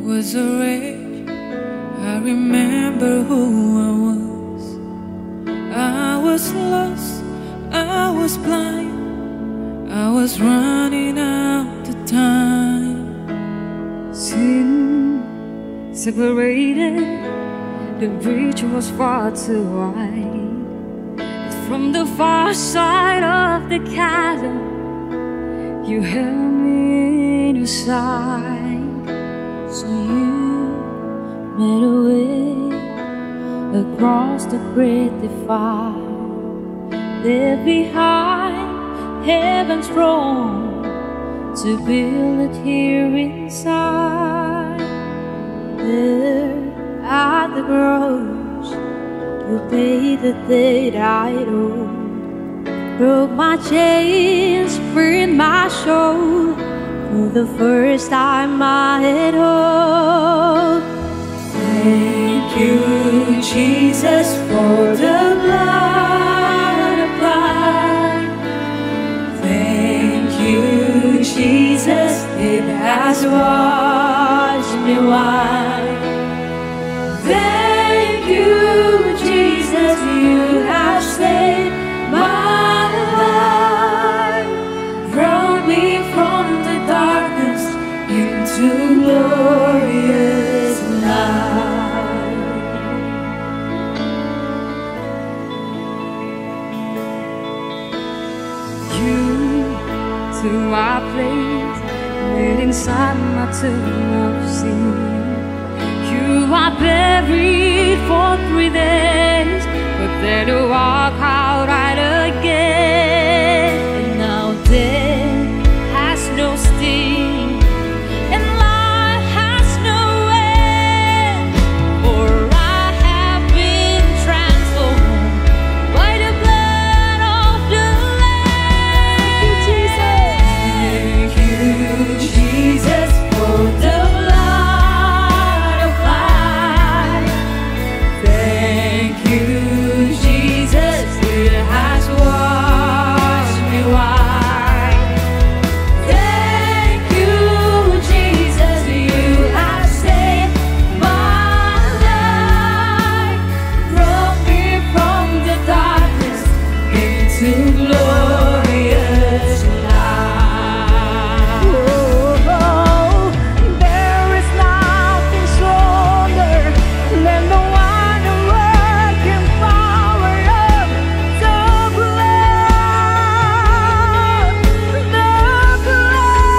was a wreck. I remember who I was. I was lost, I was blind, I was running out of time. Sin separated, the bridge was far too wide. From the far side of the chasm, you held me in your side. So you made a way across the great divide, left behind heaven's throne to build it here inside. There at the cross, you paid the debt I owed, broke my chains, freed my soul. For the first time I had hope. Thank you, Jesus, for the blood applied. Thank you, Jesus, it has washed me white. Thank you, Jesus, you have saved my life. Brought me from the darkness into glorious light. You took my place, laid inside my tomb of sin. You are buried for 3 days, but then you walk out right again. And now death has no sting, and life has no end. For I have been transformed by the blood of the Lamb. Thank you, Jesus, for the blood applied. Thank you, Jesus, it has washed me white. Thank you, Jesus, you have saved my life. Brought me from the darkness into glorious light. Oh, there is nothing stronger than the wonder-working power of the blood. The blood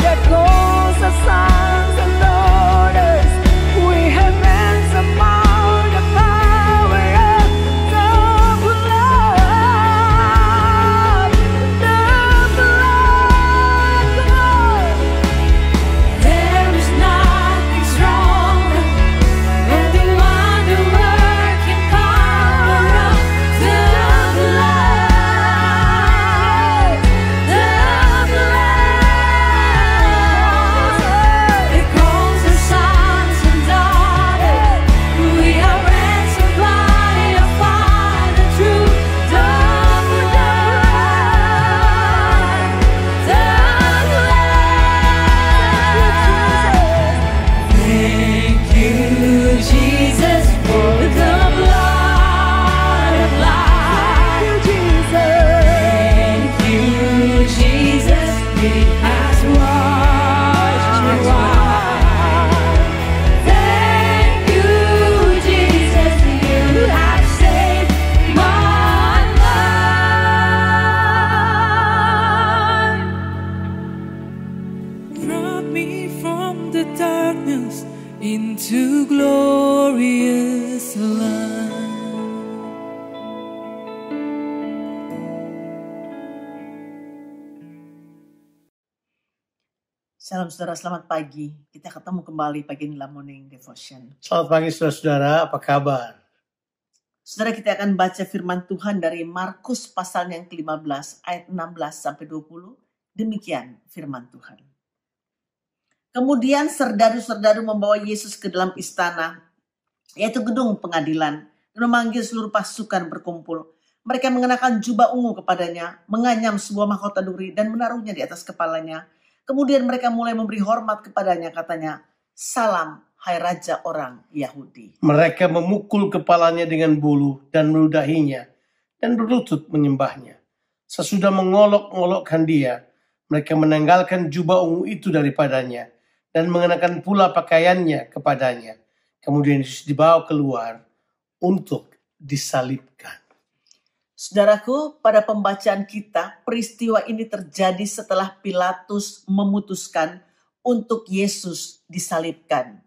that calls us sons and daughters. We have ransomed all the power of the blood. The blood. There is nothing stronger than the wonder-working power of the blood. The blood that calls us sons and daughters. We are ransomed by the Father through the blood. The blood. Thank you, Jesus, for the blood applied. Thank you, Jesus, it has washed me white. Thank you, Jesus, you have saved my life. Brought me from the darkness into glorious light. Salam saudara, selamat pagi. Kita ketemu kembali pagi ini dalam Morning Devotion. Selamat pagi saudara-saudara, apa kabar? Saudara, kita akan baca firman Tuhan dari Markus pasal yang ke-15 ayat 16 sampai 20. Demikian firman Tuhan. Kemudian serdaru-serdaru membawa Yesus ke dalam istana, yaitu gedung pengadilan, dan memanggil seluruh pasukan berkumpul. Mereka mengenakan jubah ungu kepadanya, menganyam sebuah mahkota duri dan menaruhnya di atas kepalanya. Kemudian mereka mulai memberi hormat kepadanya, katanya, "Salam, hai Raja orang Yahudi." Mereka memukul kepalanya dengan bulu dan meludahinya dan berlutut menyembahnya. Sesudah mengolok-olokkan dia, mereka menanggalkan jubah ungu itu daripadanya dan mengenakan pula pakaiannya kepadanya. Kemudian Yesus dibawa keluar untuk disalibkan. Saudaraku, pada pembacaan kita, peristiwa ini terjadi setelah Pilatus memutuskan untuk Yesus disalibkan.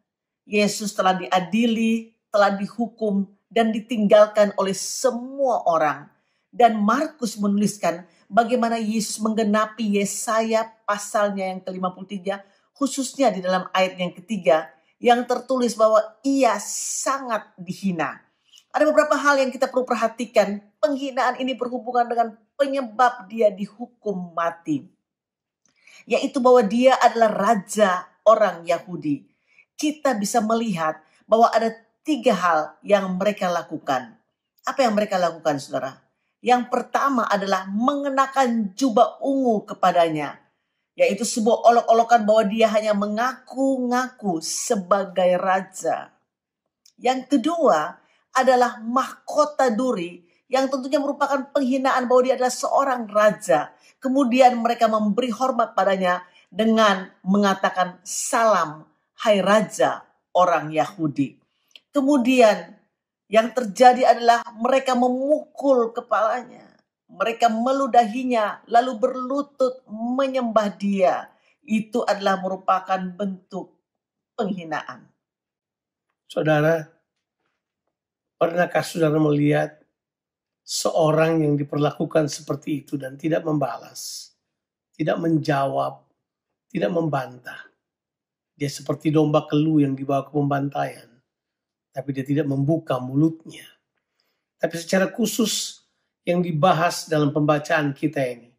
Yesus telah diadili, telah dihukum, dan ditinggalkan oleh semua orang. Dan Markus menuliskan bagaimana Yesus menggenapi Yesaya pasalnya yang ke-53, khususnya di dalam ayat yang ketiga, yang tertulis bahwa ia sangat dihina. Ada beberapa hal yang kita perlu perhatikan. Penghinaan ini berhubungan dengan penyebab dia dihukum mati, yaitu bahwa dia adalah raja orang Yahudi. Kita bisa melihat bahwa ada 3 hal yang mereka lakukan. Apa yang mereka lakukan, saudara? Yang pertama adalah mengenakan jubah ungu kepadanya, yaitu sebuah olok-olokan bahwa dia hanya mengaku-ngaku sebagai raja. Yang kedua adalah mahkota duri, yang tentunya merupakan penghinaan bahwa dia adalah seorang raja. Kemudian mereka memberi hormat padanya dengan mengatakan, "Salam, hai Raja orang Yahudi." Kemudian yang terjadi adalah mereka memukul kepalanya. Mereka meludahinya lalu berlutut menyembah dia. Itu adalah merupakan bentuk penghinaan. Saudara, pernahkah saudara melihat seorang yang diperlakukan seperti itu dan tidak membalas, tidak menjawab, tidak membantah? Dia seperti domba kelu yang dibawa ke pembantaian, tapi dia tidak membuka mulutnya. Tapi secara khusus yang dibahas dalam pembacaan kita ini,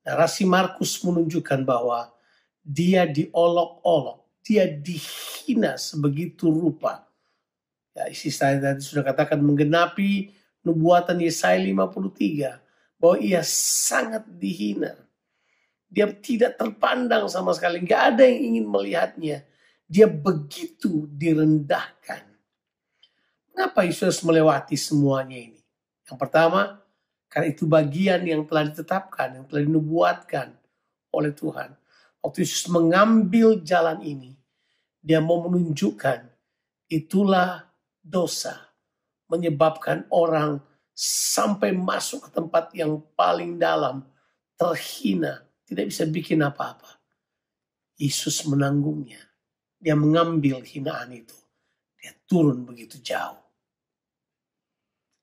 narasi Markus menunjukkan bahwa dia diolok-olok, dia dihina sebegitu rupa. Ya, isi saya tadi sudah katakan menggenapi nubuatan Yesaya 53 bahwa ia sangat dihina. Dia tidak terpandang sama sekali, nggak ada yang ingin melihatnya. Dia begitu direndahkan. Mengapa Yesus melewati semuanya ini? Yang pertama, karena itu bagian yang telah ditetapkan, yang telah dinubuatkan oleh Tuhan. Waktu Yesus mengambil jalan ini, dia mau menunjukkan itulah dosa menyebabkan orang sampai masuk ke tempat yang paling dalam, terhina, tidak bisa bikin apa-apa. Yesus menanggungnya. Dia mengambil hinaan itu. Dia turun begitu jauh.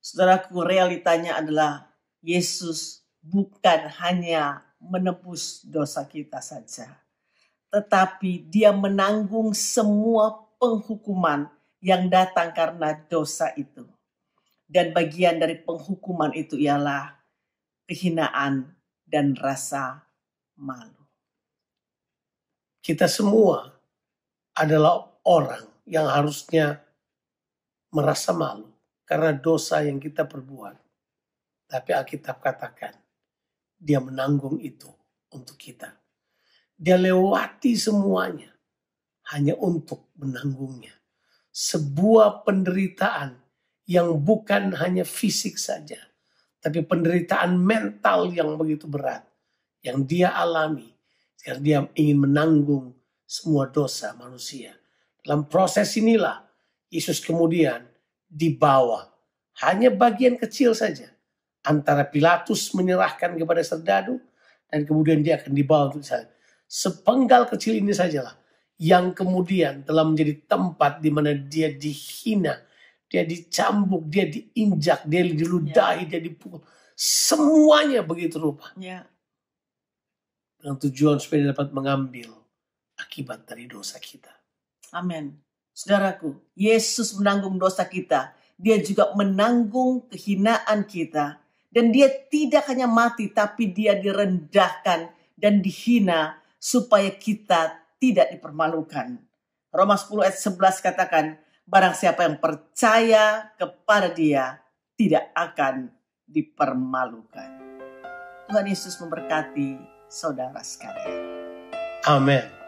Saudaraku, realitanya adalah Yesus bukan hanya menebus dosa kita saja, tetapi dia menanggung semua penghukuman yang datang karena dosa itu. Dan bagian dari penghukuman itu ialah kehinaan dan rasa malu. Kita semua adalah orang yang harusnya merasa malu karena dosa yang kita perbuat. Tapi Alkitab katakan, dia menanggung itu untuk kita. Dia lewati semuanya hanya untuk menanggungnya. Sebuah penderitaan yang bukan hanya fisik saja, tapi penderitaan mental yang begitu berat yang dia alami karena dia ingin menanggung semua dosa manusia. Dalam proses inilah Yesus kemudian dibawa, hanya bagian kecil saja, antara Pilatus menyerahkan kepada serdadu dan kemudian dia akan dibawa untuk disalib. Sepenggal kecil ini sajalah yang kemudian telah menjadi tempat di mana dia dihina, dia dicambuk, dia diinjak, dia diludahi, dia dipukul. Semuanya begitu rupa. Dengan tujuan supaya dia dapat mengambil akibat dari dosa kita. Amin. Saudaraku, Yesus menanggung dosa kita. Dia juga menanggung kehinaan kita. Dan dia tidak hanya mati, tapi dia direndahkan dan dihina supaya kita tidak dipermalukan. Roma 10 ayat 11 katakan, barang siapa yang percaya kepada dia tidak akan dipermalukan. Tuhan Yesus memberkati saudara sekalian. Amin.